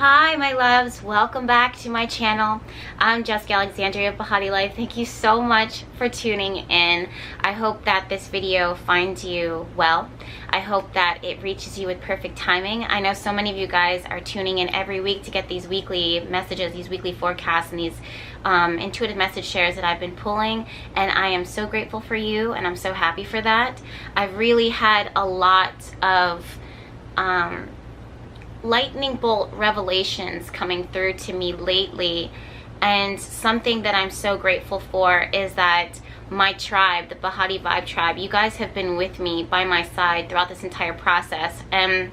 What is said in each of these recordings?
Hi my loves, welcome back to my channel. I'm Jessica Alexandria of behatilife. Thank you so much for tuning in. I hope that this video finds you well. I hope that it reaches you with perfect timing. I know so many of you guys are tuning in every week to get these weekly messages, these weekly forecasts, and these intuitive message shares that I've been pulling, and I am so grateful for you and I'm so happy for that. I've really had a lot of lightning bolt revelations coming through to me lately, and something that I'm so grateful for is that my tribe, the Bahati Vibe tribe, you guys have been with me by my side throughout this entire process, and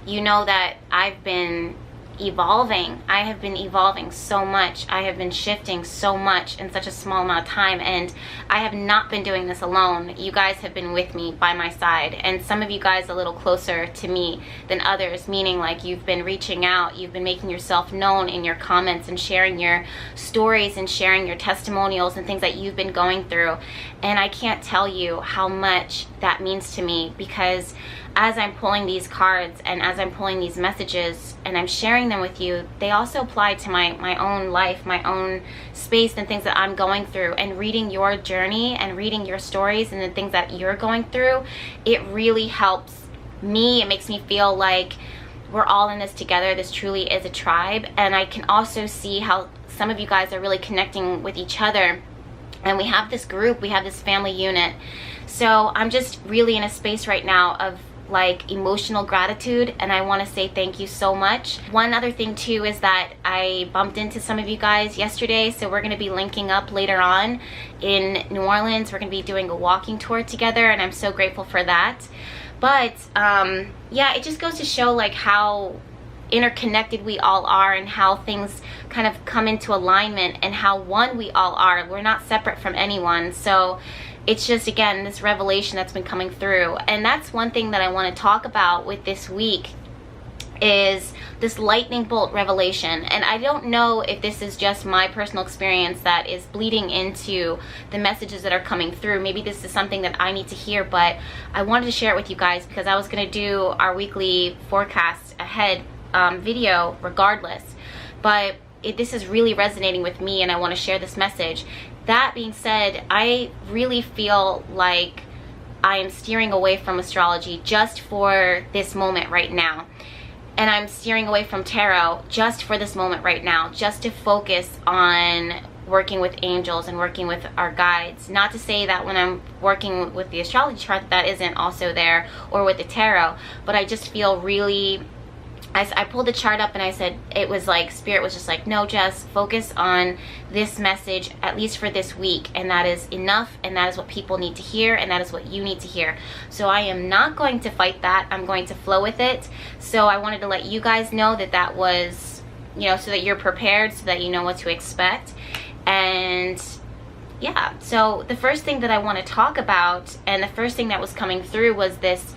you know that I've been evolving. I have been evolving so much. I have been shifting so much in such a small amount of time, and I have not been doing this alone. You guys have been with me by my side, and some of you guys a little closer to me than others, meaning like you've been reaching out, you've been making yourself known in your comments and sharing your stories and sharing your testimonials and things that you've been going through. And I can't tell you how much that means to me, because as I'm pulling these cards and as I'm pulling these messages and I'm sharing them with you, they also apply to my own life, my own space, and things that I'm going through. And reading your journey and reading your stories and the things that you're going through, it really helps me. It makes me feel like we're all in this together. This truly is a tribe. And I can also see how some of you guys are really connecting with each other, and we have this group, we have this family unit. So I'm just really in a space right now of like emotional gratitude, and I want to say thank you so much. One other thing too is that I bumped into some of you guys yesterday, so we're going to be linking up later on in New Orleans. We're going to be doing a walking tour together, and I'm so grateful for that. But yeah, it just goes to show like how interconnected we all are, and how things kind of come into alignment, and how one we all are. We're not separate from anyone. So it's just, again, this revelation that's been coming through. And that's one thing that I want to talk about with this week, is this lightning bolt revelation. And I don't know if this is just my personal experience that is bleeding into the messages that are coming through. Maybe this is something that I need to hear, but I wanted to share it with you guys because I was going to do our weekly forecast ahead video regardless. But this is really resonating with me, and I want to share this message. That being said, I really feel like I am steering away from astrology just for this moment right now. And I'm steering away from tarot just for this moment right now, just to focus on working with angels and working with our guides. Not to say that when I'm working with the astrology chart that isn't also there, or with the tarot, but I just feel really, I pulled the chart up and I said, it was like Spirit was just like, no, Jess, focus on this message at least for this week, and that is enough, and that is what people need to hear, and that is what you need to hear. So I am not going to fight that. I'm going to flow with it. So I wanted to let you guys know that that was, you know, so that you're prepared, so that you know what to expect. And yeah, so the first thing that I want to talk about, and the first thing that was coming through, was this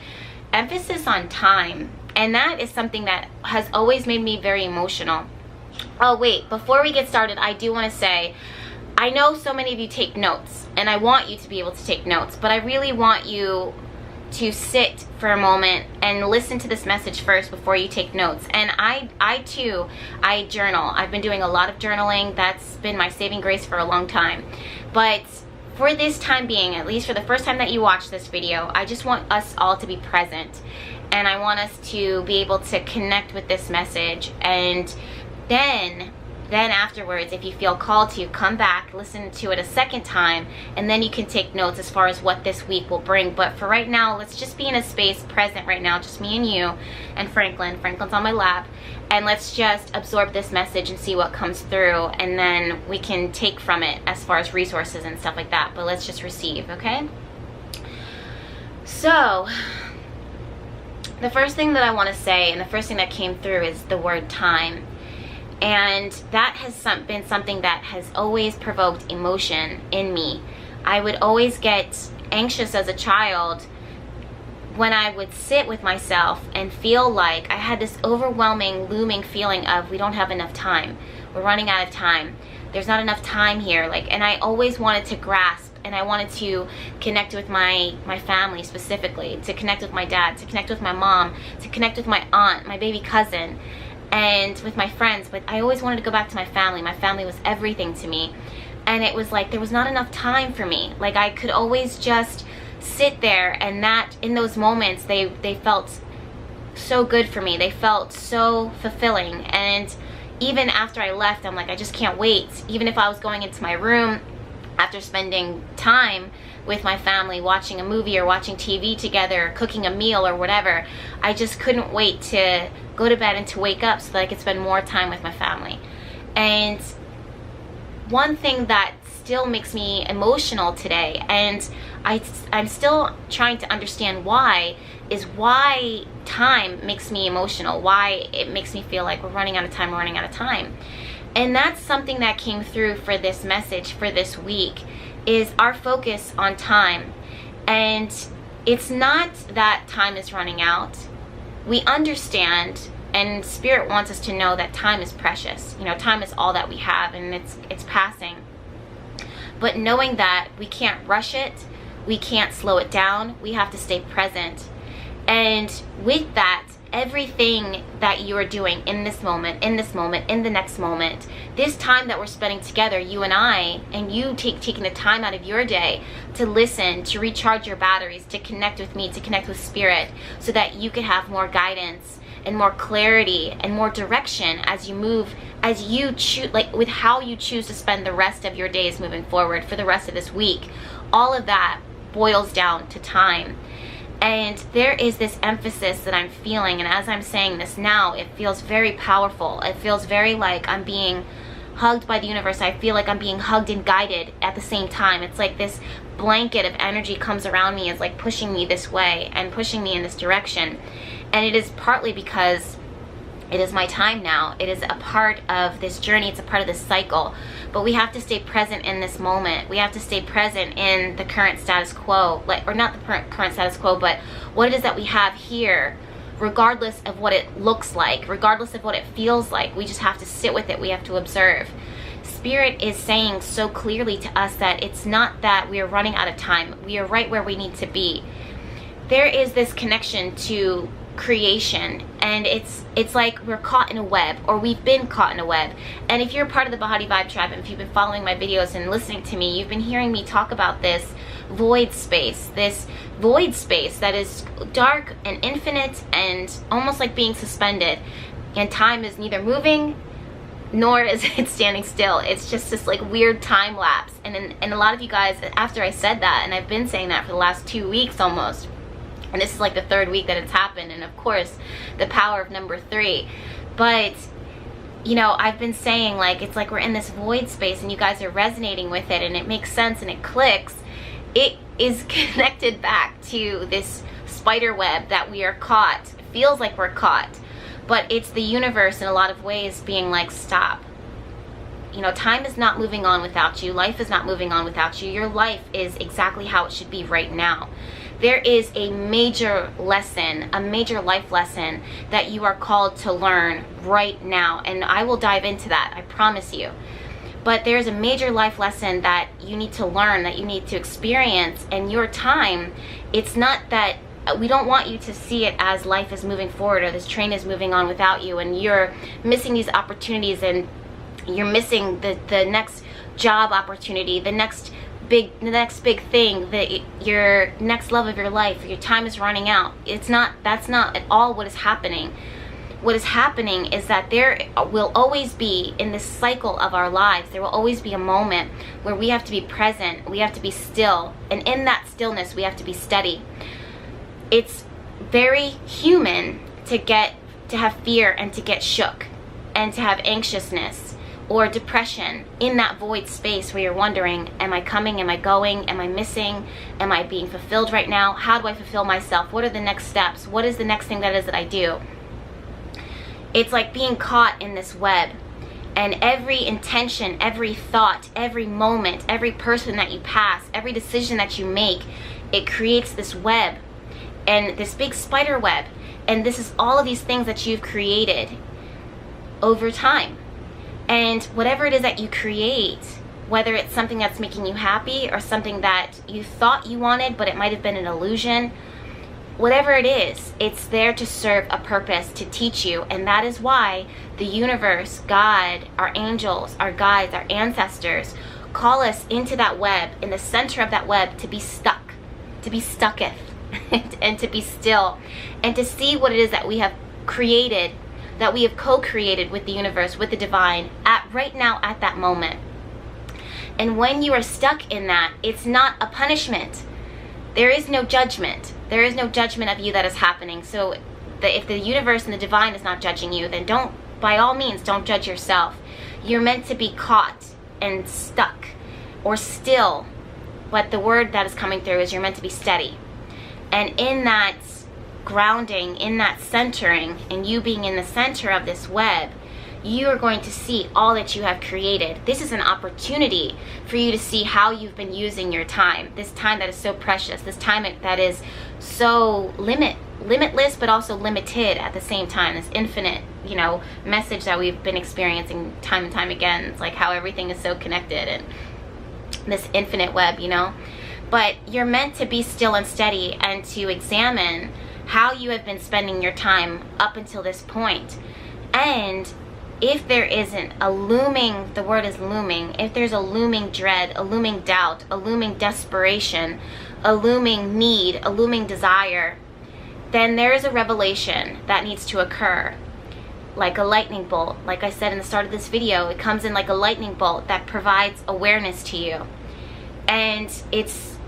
emphasis on time. And that is something that has always made me very emotional. Oh wait, before we get started, I do want to say, I know so many of you take notes, and I want you to be able to take notes, but I really want you to sit for a moment and listen to this message first before you take notes. And I too, I journal. I've been doing a lot of journaling. That's been my saving grace for a long time. But for this time being, at least for the first time that you watch this video, I just want us all to be present. And I want us to be able to connect with this message. And then afterwards, if you feel called to, come back, listen to it a second time, and then you can take notes as far as what this week will bring. But for right now, let's just be in a space present right now, just me and you and Franklin. Franklin's on my lap. And let's just absorb this message and see what comes through, and then we can take from it as far as resources and stuff like that. But let's just receive, okay? So the first thing that I want to say, and the first thing that came through, is the word time. And that has been something that has always provoked emotion in me. I would always get anxious as a child when I would sit with myself and feel like I had this overwhelming, looming feeling of, we don't have enough time. We're running out of time. There's not enough time here. And I always wanted to grasp, and I wanted to connect with my family specifically, to connect with my dad, to connect with my mom, to connect with my aunt, my baby cousin. and with my friends, but I always wanted to go back to my family. My family was everything to me. And it was like there was not enough time for me. Like I could always just sit there, and that in those moments they felt so good for me. They felt so fulfilling. And even after I left, I'm like, I just can't wait. Even if I was going into my room after spending time with my family, watching a movie or watching TV together, or cooking a meal or whatever, I just couldn't wait to go to bed and to wake up so that I could spend more time with my family. And one thing that still makes me emotional today, and I'm still trying to understand why, is why time makes me emotional, why it makes me feel like we're running out of time. And that's something that came through for this message for this week, is our focus on time. And it's not that time is running out. We understand, and Spirit wants us to know that time is precious. You know, time is all that we have, and it's passing. But knowing that we can't rush it, we can't slow it down, we have to stay present. And with that, everything that you are doing in this moment, in the next moment, this time that we're spending together, you and I, and you taking the time out of your day to listen, to recharge your batteries, to connect with me, to connect with Spirit, so that you can have more guidance and more clarity and more direction as you move, as you choose, like with how you choose to spend the rest of your days moving forward for the rest of this week. All of that boils down to time. And there is this emphasis that I'm feeling, and as I'm saying this now, it feels very powerful. It feels very like I'm being hugged by the universe. I feel like I'm being hugged and guided at the same time. It's like this blanket of energy comes around me, is like pushing me this way and pushing me in this direction. And it is partly because it is my time now. It is a part of this journey. It's a part of this cycle. But we have to stay present in this moment. We have to stay present in the current status quo, or not the current status quo, but what it is that we have here, regardless of what it looks like, regardless of what it feels like. We just have to sit with it. We have to observe. Spirit is saying so clearly to us that it's not that we are running out of time. We are right where we need to be. There is this connection to creation, and it's like we're caught in a web, or we've been caught in a web. And if you're part of the Bahati Vibe Tribe, and if you've been following my videos and listening to me, you've been hearing me talk about this void space that is dark and infinite and almost like being suspended, and time is neither moving nor is it standing still. It's just this like weird time lapse. And a lot of you guys, after I said that, and I've been saying that for the last 2 weeks almost, and this is like the 3rd week that it's happened, and of course the power of number 3. But you know, I've been saying, like, it's like we're in this void space, and you guys are resonating with it, and it makes sense and it clicks. It is connected back to this spider web that we are caught. It feels like we're caught, but it's the universe in a lot of ways being like, stop. You know, time is not moving on without you. Life is not moving on without you. Your life is exactly how it should be right now. There is a major lesson, a major life lesson that you are called to learn right now. And I will dive into that, I promise you. But there's a major life lesson that you need to learn, that you need to experience. And your time, it's not that we don't want you to see it as life is moving forward or this train is moving on without you, and you're missing these opportunities, and you're missing the next job opportunity, the next big thing, your next love of your life. Your time is running out. That's not at all what is happening. What is happening is that there will always be, in this cycle of our lives, there will always be a moment where we have to be present, we have to be still, and in that stillness we have to be steady. It's very human to have fear and to get shook and to have anxiousness or depression in that void space where you're wondering, am I coming, am I going, am I missing, am I being fulfilled right now? How do I fulfill myself? What are the next steps? What is the next thing that is that I do? It's like being caught in this web, and every intention, every thought, every moment, every person that you pass, every decision that you make, it creates this web and this big spider web. And this is all of these things that you've created over time. And whatever it is that you create, whether it's something that's making you happy or something that you thought you wanted but it might have been an illusion, whatever it is, it's there to serve a purpose, to teach you. And that is why the universe, God, our angels, our guides, our ancestors call us into that web, in the center of that web, to be stuck, to be stucketh, and to be still, and to see what it is that we have created, that we have co-created with the universe, with the divine, at right now, at that moment. And when you are stuck in that, it's not a punishment. There is no judgment. There is no judgment of you that is happening. So if the universe and the divine is not judging you, then don't, by all means, don't judge yourself. You're meant to be caught and stuck or still. But the word that is coming through is you're meant to be steady. And in that grounding, in that centering, and you being in the center of this web, you are going to see all that you have created. This is an opportunity for you to see how you've been using your time. This time that is so precious. This time that is so limitless, but also limited at the same time. This infinite, message that we've been experiencing time and time again. It's like how everything is so connected, and this infinite web, But you're meant to be still and steady, and to examine how you have been spending your time up until this point. And if there isn't a looming, the word is looming, if there's a looming dread, a looming doubt, a looming desperation, a looming need, a looming desire, then there is a revelation that needs to occur. Like a lightning bolt, like I said in the start of this video, it comes in like a lightning bolt that provides awareness to you. And it's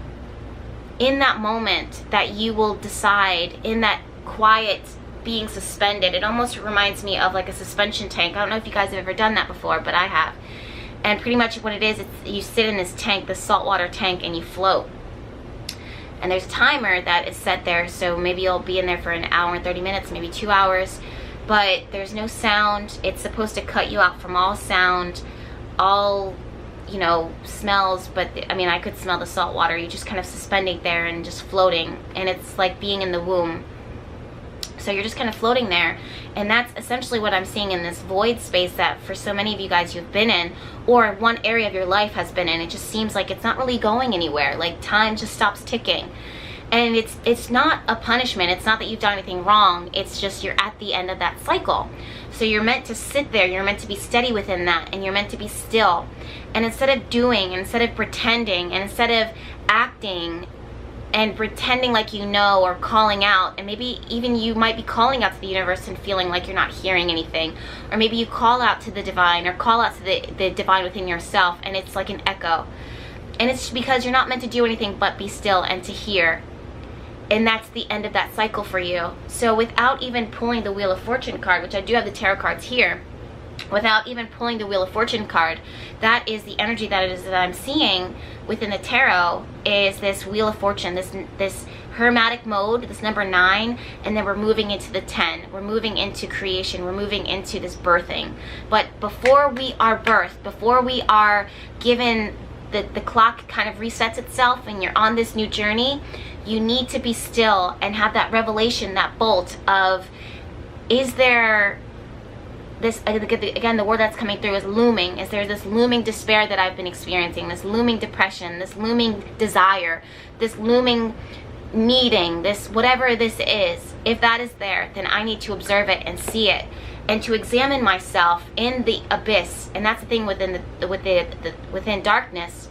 in that moment that you will decide, in that quiet being suspended. It almost reminds me of like a suspension tank. I don't know if you guys have ever done that before, but I have. And pretty much what it is, it's you sit in this tank, this saltwater tank, and you float. And there's a timer that is set there, so maybe you'll be in there for an hour and 30 minutes, maybe 2 hours. But there's no sound. It's supposed to cut you out from all sound, all, smells. But I could smell the salt water. You're just kind of suspending there and just floating. And it's like being in the womb. So you're just kind of floating there. And that's essentially what I'm seeing in this void space that for so many of you guys you've been in, or one area of your life has been in. It just seems like it's not really going anywhere. Like time just stops ticking. And it's not a punishment. It's not that you've done anything wrong. It's just you're at the end of that cycle. So you're meant to sit there. You're meant to be steady within that. And you're meant to be still. And instead of doing, and instead of pretending, and instead of acting and pretending like or calling out, and maybe even you might be calling out to the universe and feeling like you're not hearing anything. Or maybe you call out to the divine, or call out to the divine within yourself, and it's like an echo. And it's because you're not meant to do anything but be still and to hear. And that's the end of that cycle for you. So without even pulling the Wheel of Fortune card, which I do have the tarot cards here, without even pulling the Wheel of Fortune card, that is the energy that I'm seeing within the tarot, is this Wheel of Fortune, this hermetic mode, this number 9, and then we're moving into the 10. We're moving into creation. We're moving into this birthing. But before we are birthed, before we are given the clock kind of resets itself and you're on this new journey, you need to be still and have that revelation, that bolt of, is there this, again, the word that's coming through is looming. Is there this looming despair that I've been experiencing, this looming depression, this looming desire, this looming needing, this whatever this is? If that is there, then I need to observe it and see it, and to examine myself in the abyss. And that's the thing within within darkness,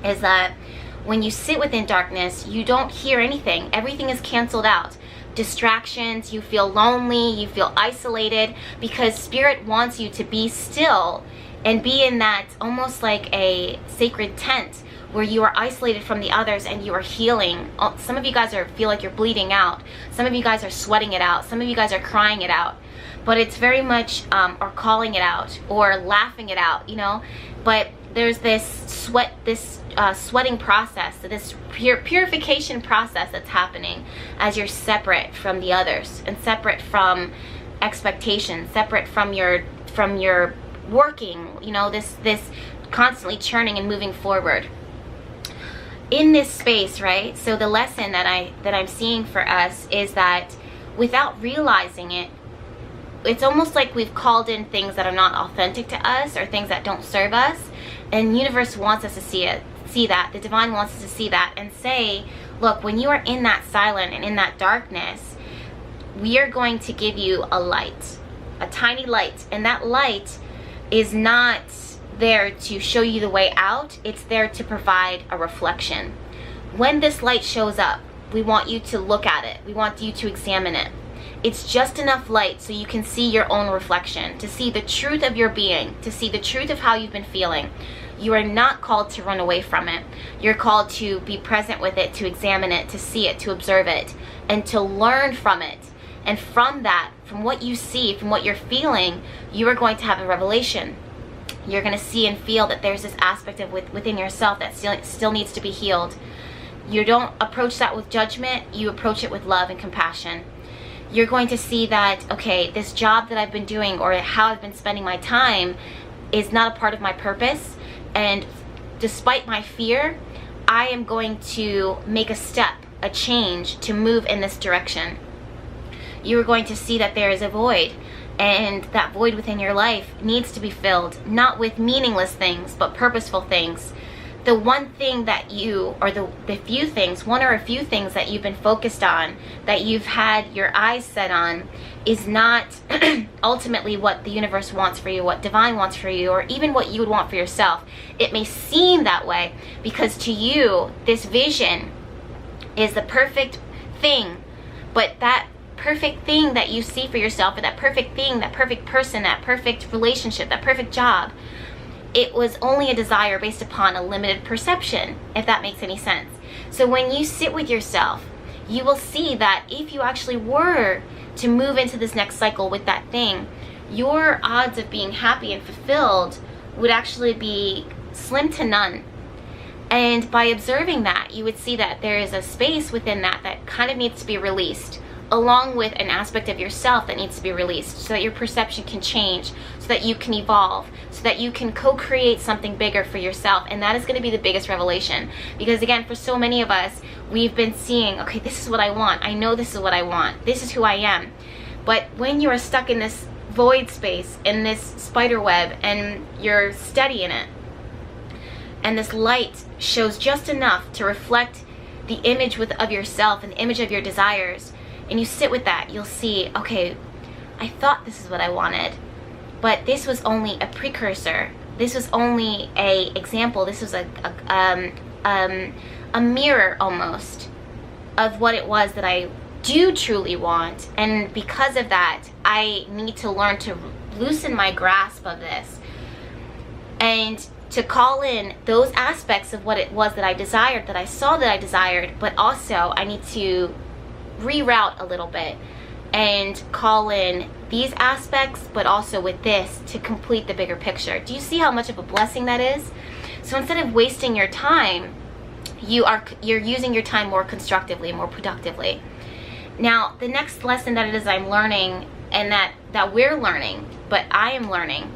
is that when you sit within darkness, you don't hear anything. Everything is canceled out. Distractions, you feel lonely, you feel isolated, because spirit wants you to be still and be in that almost like a sacred tent where you are isolated from the others and you are healing. Some of you guys feel like you're bleeding out. Some of you guys are sweating it out. Some of you guys are crying it out. But it's very much, or calling it out, or laughing it out, But there's this sweating process, this purification process that's happening as you're separate from the others, and separate from expectations, separate from your working, this constantly churning and moving forward in this space, right? So the lesson that I'm seeing for us is that without realizing it, it's almost like we've called in things that are not authentic to us, or things that don't serve us. And the universe wants us to see that. The divine wants us to see that and say, look, when you are in that silence and in that darkness, we are going to give you a light, a tiny light. And that light is not there to show you the way out. It's there to provide a reflection. When this light shows up, we want you to look at it. We want you to examine it. It's just enough light so you can see your own reflection, to see the truth of your being, to see the truth of how you've been feeling. You are not called to run away from it. You're called to be present with it, to examine it, to see it, to observe it, and to learn from it. And from that, from what you see, from what you're feeling, you are going to have a revelation. You're going to see and feel that there's this aspect of within yourself that still needs to be healed. You don't approach that with judgment. You approach it with love and compassion. You're going to see that, okay, this job that I've been doing or how I've been spending my time is not a part of my purpose. And despite my fear, I am going to make a step, a change to move in this direction. You are going to see that there is a void, and that void within your life needs to be filled, not with meaningless things, but purposeful things. The one thing that you, or the few things, one or a few things that you've been focused on, that you've had your eyes set on, is not ultimately what the universe wants for you, what divine wants for you, or even what you would want for yourself. It may seem that way because to you, this vision is the perfect thing, but that perfect thing that you see for yourself, or that perfect thing, that perfect person, that perfect relationship, that perfect job, it was only a desire based upon a limited perception, if that makes any sense. So when you sit with yourself, you will see that if you actually were to move into this next cycle with that thing, your odds of being happy and fulfilled would actually be slim to none. And by observing that, you would see that there is a space within that that kind of needs to be released, along with an aspect of yourself that needs to be released, so that your perception can change, so that you can evolve, so that you can co-create something bigger for yourself. And that is going to be the biggest revelation, because again, for so many of us, we've been seeing, okay, this is what I want, I know this is what I want, this is who I am. But when you are stuck in this void space, in this spider web, and you're steady in it, and this light shows just enough to reflect the image of yourself and the image of your desires, and you sit with that, you'll see, okay, I thought this is what I wanted, but this was only a precursor. This was only a example. This was a mirror almost of what it was that I do truly want. And because of that, I need to learn to loosen my grasp of this and to call in those aspects of what it was that I desired, that I saw that I desired, but also I need to reroute a little bit and call in these aspects, but also with this to complete the bigger picture. Do you see how much of a blessing that is? So instead of wasting your time, you're using your time more constructively, more productively. Now, the next lesson that it is I'm learning, and that we're learning, but I am learning,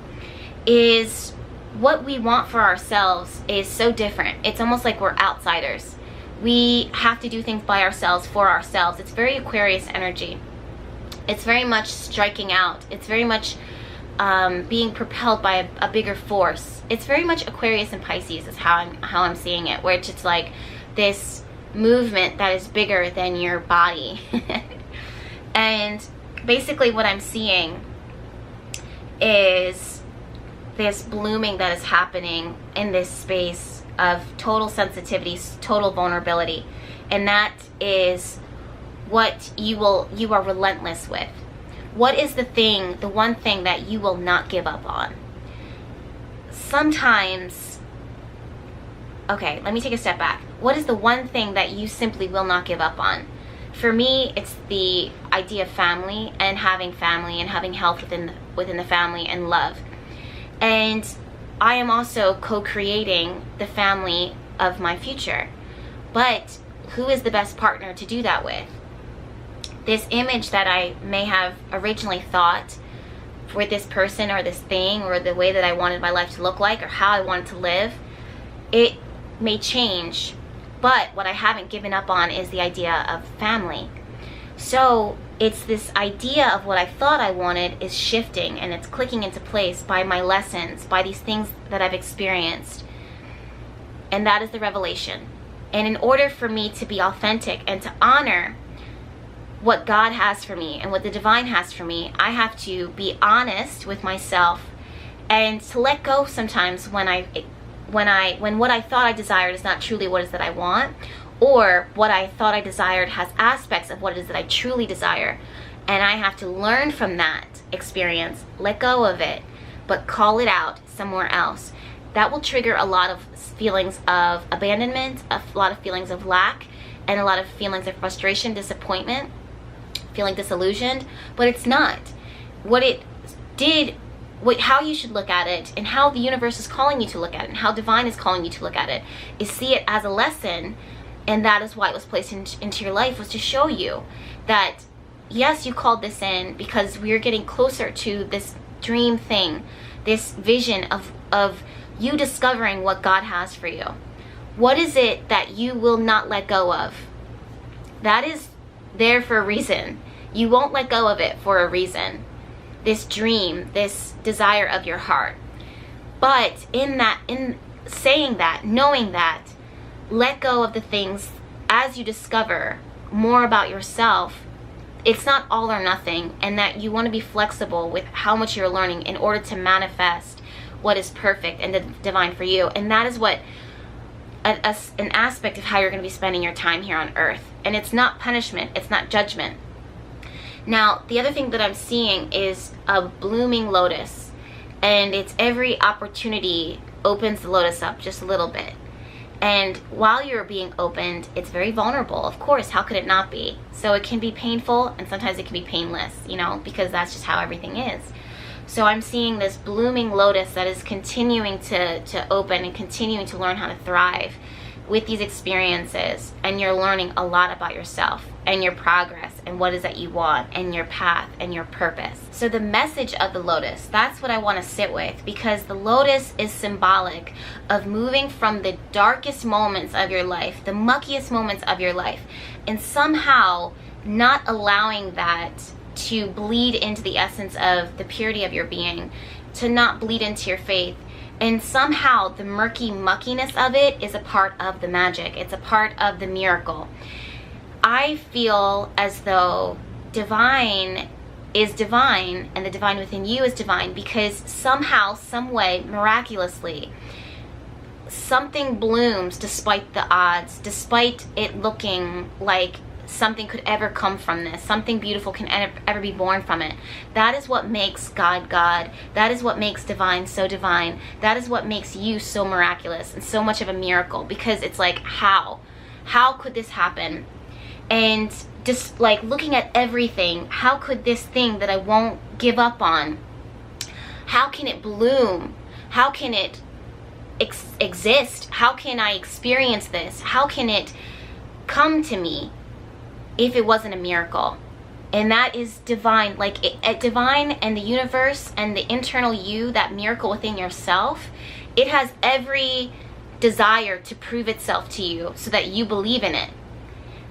is what we want for ourselves is so different. It's almost like we're outsiders. We have to do things by ourselves, for ourselves. It's very Aquarius energy. It's very much striking out. It's very much being propelled by a bigger force. It's very much Aquarius and Pisces is how I'm seeing it, where it's like this movement that is bigger than your body. And basically what I'm seeing is this blooming that is happening in this space of total sensitivity, total vulnerability, and that is what you are relentless with. What is the one thing that you will not give up on? Sometimes, okay, let me take a step back. What is the one thing that you simply will not give up on? For me, it's the idea of family and having health within the family and love. And I am also co-creating the family of my future. But who is the best partner to do that with? This image that I may have originally thought for this person or this thing, or the way that I wanted my life to look like, or how I wanted to live, it may change. But what I haven't given up on is the idea of family. So it's this idea of what I thought I wanted is shifting, and it's clicking into place by my lessons, by these things that I've experienced. And that is the revelation. And in order for me to be authentic and to honor what God has for me and what the divine has for me, I have to be honest with myself and to let go sometimes when what I thought I desired is not truly what it is that I want, or what I thought I desired has aspects of what it is that I truly desire. And I have to learn from that experience, let go of it, but call it out somewhere else. That will trigger a lot of feelings of abandonment, a lot of feelings of lack, and a lot of feelings of frustration, disappointment, feeling disillusioned. But it's not. What it did, how you should look at it, and how the universe is calling you to look at it, and how divine is calling you to look at it, is see it as a lesson. And that is why it was placed into your life, was to show you that, yes, you called this in because we are getting closer to this dream thing, this vision of you discovering what God has for you. What is it that you will not let go of? That is there for a reason. You won't let go of it for a reason. This dream, this desire of your heart. But in saying that, knowing that, let go of the things as you discover more about yourself. It's not all or nothing, and that you want to be flexible with how much you're learning in order to manifest what is perfect and divine for you. And that is what an aspect of how you're going to be spending your time here on earth. And it's not punishment, it's not judgment. Now, the other thing that I'm seeing is a blooming lotus, and it's every opportunity opens the lotus up just a little bit. And while you're being opened, it's very vulnerable. Of course, how could it not be? So it can be painful, and sometimes it can be painless, because that's just how everything is. So I'm seeing this blooming lotus that is continuing to open and continuing to learn how to thrive with these experiences. And you're learning a lot about yourself and your progress and what is that you want and your path and your purpose. So the message of the lotus, that's what I want to sit with, because the lotus is symbolic of moving from the darkest moments of your life, the muckiest moments of your life, and somehow not allowing that to bleed into the essence of the purity of your being, to not bleed into your faith. And somehow the murky muckiness of it is a part of the magic. It's a part of the miracle. I feel as though divine is divine, and the divine within you is divine, because somehow, some way, miraculously, something blooms despite the odds, despite it looking like something could ever come from this. Something beautiful can ever be born from it. That is what makes God God. That is what makes divine so divine. That is what makes you so miraculous and so much of a miracle, because it's like, how could this happen? And just like looking at everything, how could this thing that I won't give up on, how can it bloom? How can it exist? How can I experience this? How can it come to me if it wasn't a miracle? And that is divine. Like divine and the universe and the internal you, that miracle within yourself, it has every desire to prove itself to you so that you believe in it.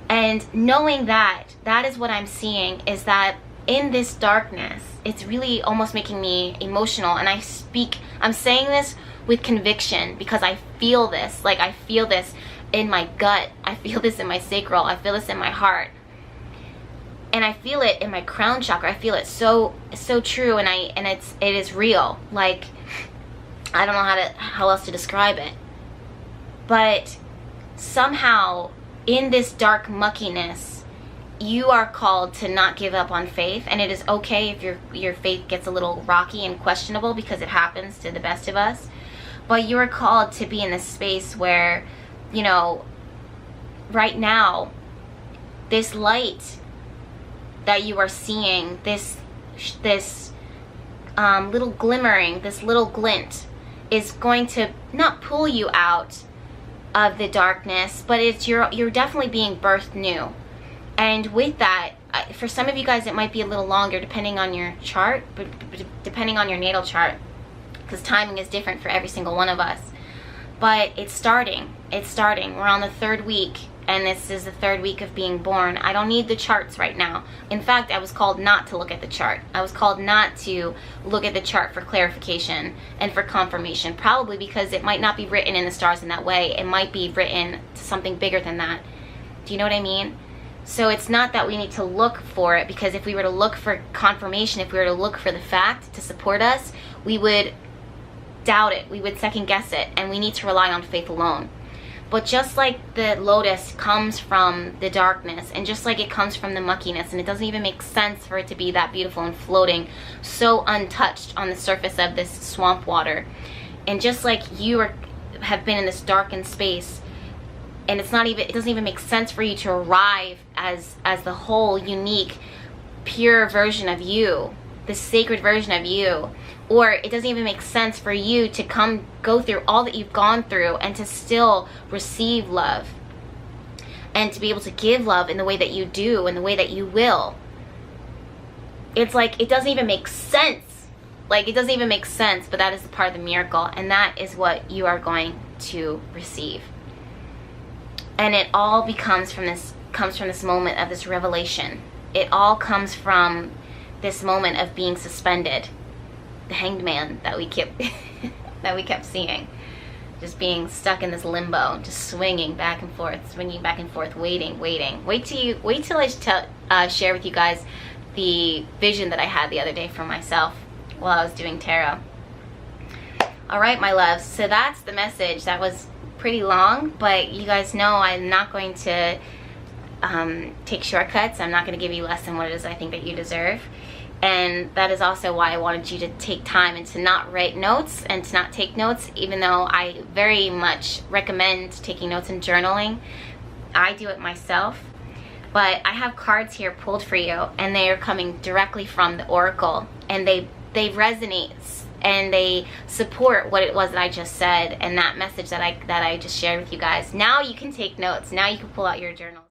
And knowing that, that is what I'm seeing, is that in this darkness, it's really almost making me emotional. And I'm saying this with conviction, because I feel this. Like, I feel this in my gut. I feel this in my sacral. I feel this in my heart. And I feel it in my crown chakra. I feel it so true, and it is real. Like, I don't know how else to describe it. But somehow, in this dark muckiness, you are called to not give up on faith. And it is okay if your faith gets a little rocky and questionable, because it happens to the best of us. But you are called to be in this space where, right now, this light that you are seeing, this little glimmering, this little glint, is going to not pull you out of the darkness, but it's you're definitely being birthed new. And with that, for some of you guys, it might be a little longer depending on your chart, but depending on your natal chart, because timing is different for every single one of us. But it's starting. We're on the 3rd week, and this is the 3rd week of being born. I don't need the charts right now. In fact, I was called not to look at the chart. I was called not to look at the chart for clarification and for confirmation, probably because it might not be written in the stars in that way. It might be written to something bigger than that. Do you know what I mean? So it's not that we need to look for it, because if we were to look for confirmation, if we were to look for the fact to support us, we would doubt it, we would second guess it, and we need to rely on faith alone. But just like the lotus comes from the darkness, and just like it comes from the muckiness, and it doesn't even make sense for it to be that beautiful and floating so untouched on the surface of this swamp water, and just like you have been in this darkened space, and it doesn't even make sense for you to arrive as the whole unique pure version of you, the sacred version of you, or it doesn't even make sense for you to go through all that you've gone through and to still receive love and to be able to give love in the way that you do, in the way that you will. It's like it doesn't even make sense. Like, it doesn't even make sense, but that is the part of the miracle, and that is what you are going to receive. And it all comes from this moment of this revelation. It all comes from this moment of being suspended, the hanged man that we kept seeing, just being stuck in this limbo, just swinging back and forth, waiting. Wait till I share with you guys the vision that I had the other day for myself while I was doing tarot. All right, my loves, so that's the message. That was pretty long, but you guys know I'm not going to take shortcuts. I'm not going to give you less than what it is I think that you deserve. And that is also why I wanted you to take time and to not write notes and to not take notes, even though I very much recommend taking notes and journaling. I do it myself. But I have cards here pulled for you, and they are coming directly from the Oracle, and they resonate and they support what it was that I just said and that message that I just shared with you guys. Now you can take notes. Now you can pull out your journal.